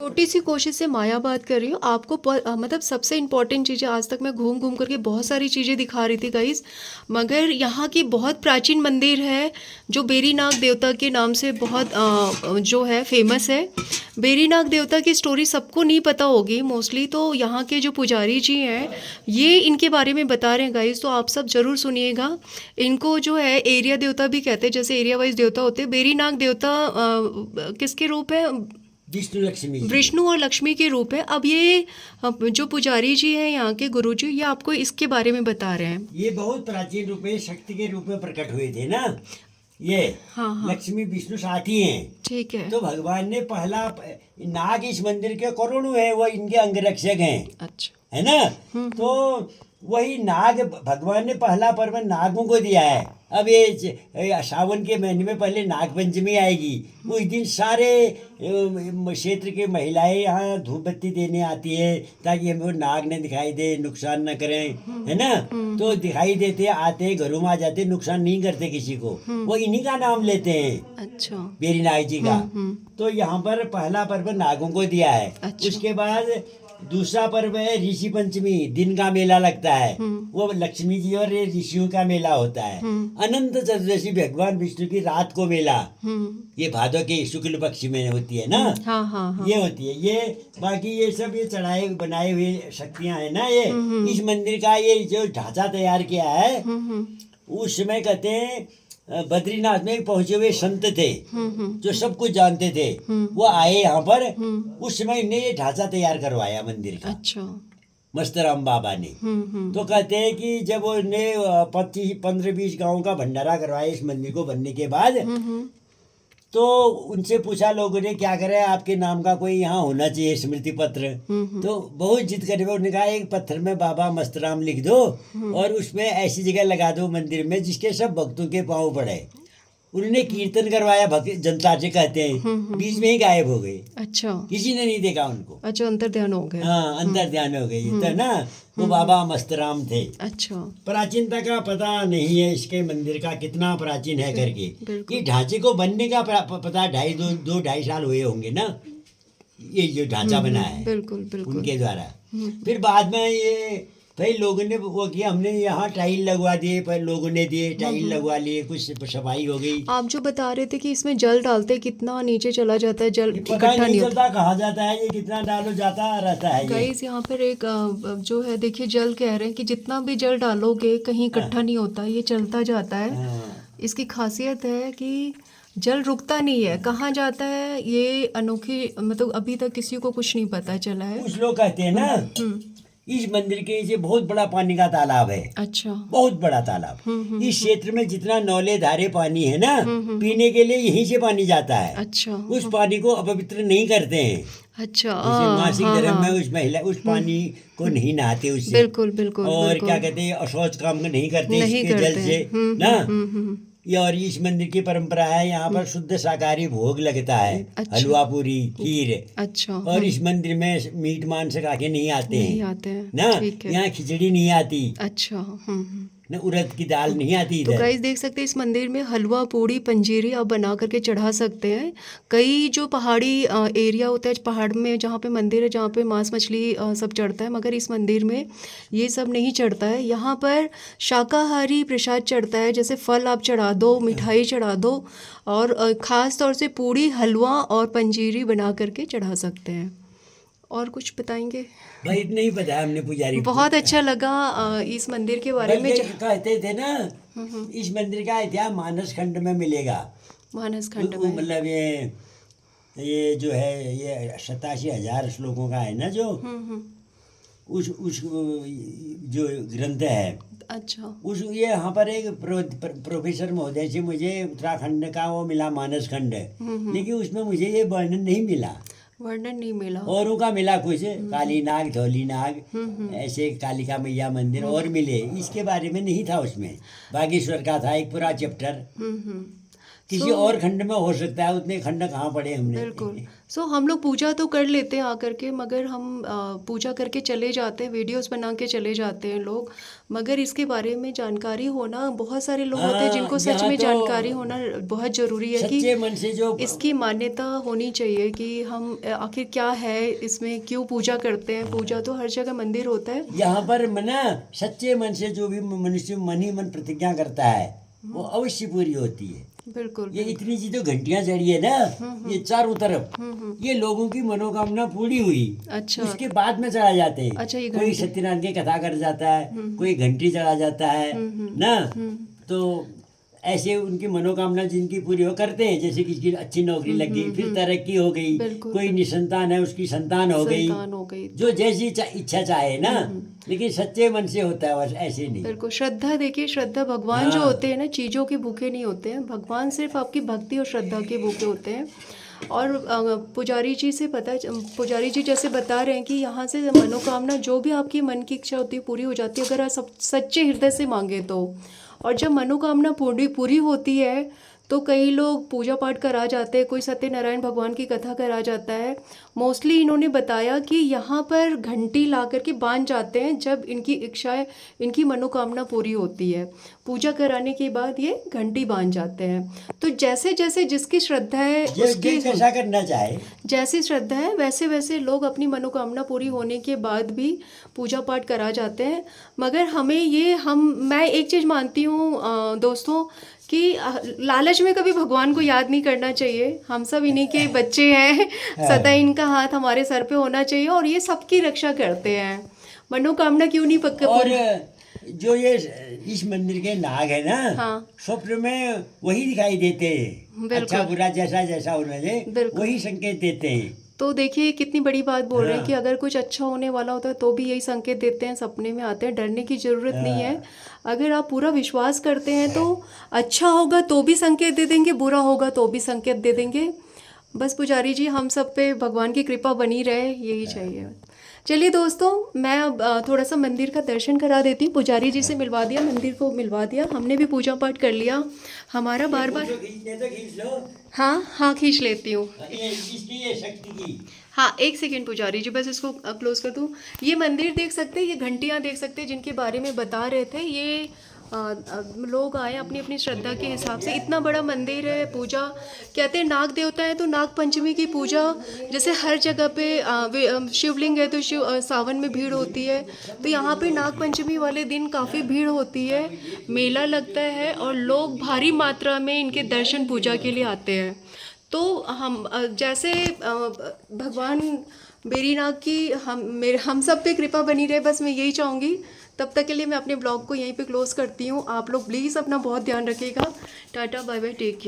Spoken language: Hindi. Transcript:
छोटी सी कोशिश से माया बात कर रही हूँ आपको मतलब सबसे इम्पोर्टेंट चीज़ें आज तक मैं घूम घूम करके बहुत सारी चीज़ें दिखा रही थी गाइस, मगर यहाँ की बहुत प्राचीन मंदिर है जो बेरीनाग देवता के नाम से बहुत जो है फेमस है। बेरीनाग देवता की स्टोरी सबको नहीं पता होगी मोस्टली, तो यहाँ के जो पुजारी जी हैं ये इनके बारे में बता रहे हैं गाइस, तो आप सब ज़रूर सुनिएगा। इनको जो है एरिया देवता भी कहते हैं, जैसे एरिया वाइज देवता होते हैं। बेरीनाग देवता किसके रूप है? विष्णु लक्ष्मी जी। विष्णु और लक्ष्मी के रूप है। अब ये जो पुजारी जी हैं यहाँ के गुरु जी, ये आपको इसके बारे में बता रहे हैं। ये बहुत प्राचीन रूप में शक्ति के रूप में प्रकट हुए थे ना ये। हाँ हाँ लक्ष्मी विष्णु साथी हैं। ठीक है। तो भगवान ने पहला नाग इस मंदिर के करोड़ों है, वो इनके अंगरक्षक हैं, अच्छा। है ना। तो वही नाग भगवान ने पहला पर्व नागों को दिया है। अब ये सावन के महीने में पहले नाग पंचमी आएगी, उस दिन सारे क्षेत्र के महिलाएं यहाँ धूप बत्ती देने आती है ताकि हमें वो नाग न दिखाई दे, नुकसान न करें, है ना। तो दिखाई देते आते घरों में आ जाते, नुकसान नहीं करते किसी को, वो इन्हीं का नाम लेते हैं। अच्छा। बेरीनाग जी का। तो यहाँ पर पहला पर्व नागों को दिया है। अच्छा। उसके बाद दूसरा पर्व है ऋषि पंचमी, दिन का मेला लगता है, वो लक्ष्मी जी और ऋषियों का मेला होता है। अनंत चतुर्दशी भगवान विष्णु की रात को मेला, ये भादो के शुक्ल पक्ष में होती है ना। हाँ हाँ हाँ। ये होती है। ये बाकी ये सब ये चढ़ाए बनाए हुए शक्तियां है ना। ये इस मंदिर का ये जो ढांचा तैयार किया है, उस समय कहते हैं बद्रीनाथ में पहुंचे हुए संत थे जो सब कुछ जानते थे, वो आए यहाँ पर। उस समय इन्हें ये ढांचा तैयार करवाया मंदिर का। अच्छा। मस्तराम बाबा ने। तो कहते हैं कि जब उन्हें 15-20 गांव का भंडारा करवाया इस मंदिर को बनने के बाद, तो उनसे पूछा लोगों ने क्या करे, आपके नाम का कोई यहाँ होना चाहिए स्मृति पत्र। तो बहुत जिद करे उन्होंने कहा एक पत्थर में बाबा मस्तराम लिख दो और उसमें ऐसी जगह लगा दो मंदिर में जिसके सब भक्तों के पांव पड़े। उन्होंने कीर्तन करवाया, भक्त जनता से कहते हैं, बीच में ही गायब हो गए। अच्छा। किसी ने नहीं देखा उनको। अच्छा, अंतर ध्यान हो गया। हाँ, अंतर ध्यान हो गई तो ना। वो बाबा मस्तराम थे। अच्छा। प्राचीनता का पता नहीं है इसके मंदिर का कितना प्राचीन है करके। ये ढांचे को बनने का पता 2-2.5 साल हुए होंगे ना, ये जो ढांचा बना है। बिल्कुल बिल्कुल उनके द्वारा। फिर बाद में ये भाई लोगों ने वो किया, हमने यहाँ टाइल लगवा दिए, पर लोगों ने दिए टाइल लगवा लिए, कुछ सफाई हो गई। आप जो बता रहे थे कि इसमें जल डालते, कितना नीचे चला जाता है जल, पता इकट्ठा नहीं नहीं होता। चलता कहाँ जाता है ये, कितना डालो जाता रहता है ये। गाइस यहाँ पर एक जो है देखिए, जल कह रहे हैं कि जितना भी जल डालोगे कहीं इकट्ठा नहीं होता, ये चलता जाता है। इसकी खासियत है कि जल रुकता नहीं है, कहाँ जाता है ये अनोखी, मतलब अभी तक किसी को कुछ नहीं पता चला है। कुछ लोग कहते हैं ना इस मंदिर के नीचे बहुत बड़ा पानी का तालाब है। अच्छा। बहुत बड़ा तालाब। इस क्षेत्र में जितना नौले धारे पानी है ना, पीने के लिए यहीं से पानी जाता है। अच्छा। उस पानी को अपवित्र नहीं करते हैं। अच्छा। मासिक धर्म में उस महिला उस पानी को नहीं नहाते उससे। बिल्कुल बिल्कुल। और क्या कहते हैं, अशौच काम नहीं करते इसके जल से ना। ये और इस मंदिर की परंपरा है, यहाँ पर शुद्ध शाकाहारी भोग लगता है। अच्छा। हलवा पूरी खीर। अच्छा। और इस मंदिर में मीट मांस खा के नहीं आते हैं ना। ठीक है। यहाँ खिचड़ी नहीं आती। अच्छा। न उड़द की दाल नहीं आती तो इधर। गाइस देख सकते हैं इस मंदिर में हलवा पूड़ी पंजीरी आप बना करके चढ़ा सकते हैं। कई जो पहाड़ी एरिया होता है पहाड़ में, जहाँ पे मंदिर है, जहाँ पे मांस मछली सब चढ़ता है, मगर इस मंदिर में ये सब नहीं चढ़ता है। यहाँ पर शाकाहारी प्रसाद चढ़ता है, जैसे फल आप चढ़ा दो, मिठाई चढ़ा दो, और ख़ास तौर से पूड़ी हलवा और पंजीरी बना करके चढ़ा सकते हैं। और कुछ बताएंगे? भाई इतना ही पता है हमने पुजारी को। बहुत अच्छा लगा इस मंदिर के बारे में। कहते थे ना इस मंदिर का इतिहास मानस खंड में मिलेगा। मानस खंड में मतलब ये जो है ये 87,000 श्लोकों का है ना, जो उस जो ग्रंथ है। अच्छा। उस ये यहाँ पर एक प्रोफेसर महोदय से मुझे उत्तराखंड का वो मिला मानस खंड, लेकिन उसमें मुझे ये वर्णन नहीं मिला। वर्णन नहीं मिला। औरों का मिला कुछ, काली नाग, धौली नाग, ऐसे कालिका मैया मंदिर और मिले, इसके बारे में नहीं था उसमें। बागेश्वर का था एक पूरा चैप्टर। किसी और खंड में हो सकता है, उतने खंड कहाँ पड़े हमने। बिल्कुल। सो हम लोग पूजा तो कर लेते हैं आकर के, मगर हम पूजा करके चले जाते हैं, वीडियोस बना के चले जाते हैं लोग, मगर इसके बारे में जानकारी होना, बहुत सारे लोग होते हैं जिनको सच यहाँ में तो जानकारी होना बहुत ज़रूरी है कि सच्चे मन से जो इसकी मान्यता होनी चाहिए कि हम आखिर क्या है इसमें, क्यों पूजा करते हैं। पूजा तो हर जगह मंदिर होता है। यहाँ पर मना सच्चे मन से जो भी मनुष्य मन ही मन प्रतिज्ञा करता है वो अवश्य पूरी होती है। बिल्कुल। ये इतनी सी जो घंटियां चढ़ी है ना, ये चारों तरफ, ये लोगों की मनोकामना पूरी हुई। अच्छा। उसके बाद में चढ़ा जाते हैं। अच्छा, ये कोई सत्यनारायण की कथा कर जाता है, कोई घंटी चढ़ा जाता है ना, तो ऐसे उनकी मनोकामना जिनकी पूरी हो करते हैं। जैसे किसी की अच्छी नौकरी लग गई, फिर तरक्की हो गई, बिल्कुल। कोई निसंतान है उसकी संतान हो गई, संतान हो गई। जो जैसी इच्छा चाहे ना, लेकिन सच्चे मन से होता है, बस ऐसे नहीं। बिल्कुल। श्रद्धा, देखिए श्रद्धा, भगवान जो होते हैं ना, चीज़ों के भूखे नहीं होते हैं। भगवान सिर्फ आपकी भक्ति और श्रद्धा के भूखे होते हैं। और पुजारी जी से पुजारी जी जैसे बता रहे हैं कि यहाँ से मनोकामना, जो भी आपकी मन की इच्छा होती है, पूरी हो जाती है, अगर आप सच्चे हृदय से मांगे तो। और जब मनोकामना पूरी होती है तो कई लोग पूजा पाठ करा जाते हैं, कोई सत्यनारायण भगवान की कथा करा जाता है। मोस्टली इन्होंने बताया कि यहाँ पर घंटी ला करके बांध जाते हैं जब इनकी इच्छाएं, इनकी मनोकामना पूरी होती है। पूजा कराने के बाद ये घंटी बांध जाते हैं। तो जैसे जैसे जिसकी श्रद्धा है, उसकी जैसा करना चाहे, जैसी श्रद्धा है, वैसे वैसे लोग अपनी मनोकामना पूरी होने के बाद भी पूजा पाठ करा जाते हैं। मगर हमें ये मैं एक चीज़ मानती हूँ दोस्तों, कि लालच में कभी भगवान को याद नहीं करना चाहिए। हम सब इन्हीं के बच्चे हैं, सदा इनका हाथ हमारे सर पे होना चाहिए, और ये सबकी रक्षा करते हैं। मनोकामना क्यों नहीं पक्का। और जो ये इस मंदिर के नाग है ना, हाँ। स्वप्न में वही दिखाई देते हैं। अच्छा बुरा जैसा जैसा उन्हें वही संकेत देते हैं। तो देखिए कितनी बड़ी बात बोल रहे हैं कि अगर कुछ अच्छा होने वाला होता है तो भी यही संकेत देते हैं, सपने में आते हैं। डरने की ज़रूरत नहीं है। अगर आप पूरा विश्वास करते हैं तो अच्छा होगा तो भी संकेत दे देंगे, बुरा होगा तो भी संकेत दे देंगे। बस पुजारी जी, हम सब पे भगवान की कृपा बनी रहे, यही चाहिए। चलिए दोस्तों, मैं अब थोड़ा सा मंदिर का दर्शन करा देती हूँ। पुजारी जी से मिलवा दिया, मंदिर को मिलवा दिया, हमने भी पूजा पाठ कर लिया। हमारा बार बार हाँ खींच लेती हूँ। इसकी ये शक्ति की। हाँ, एक सेकेंड पुजारी जी, बस इसको क्लोज कर दूँ। ये मंदिर देख सकते हैं, ये घंटियाँ देख सकते हैं जिनके बारे में बता रहे थे। ये लोग आए अपनी अपनी श्रद्धा के हिसाब से। इतना बड़ा मंदिर है। पूजा कहते हैं नाग देवता है तो नाग पंचमी की पूजा, जैसे हर जगह पे शिवलिंग है तो सावन में भीड़ होती है, तो यहाँ पे नाग पंचमी वाले दिन काफ़ी भीड़ होती है, मेला लगता है और लोग भारी मात्रा में इनके दर्शन पूजा के लिए आते हैं। तो हम जैसे भगवान बेरीनाग की हम सब पे कृपा बनी रहे, बस मैं यही चाहूँगी। तब तक के लिए मैं अपने ब्लॉग को यहीं पे क्लोज करती हूँ। आप लोग प्लीज़ अपना बहुत ध्यान रखिएगा। Tata, bye bye, take care.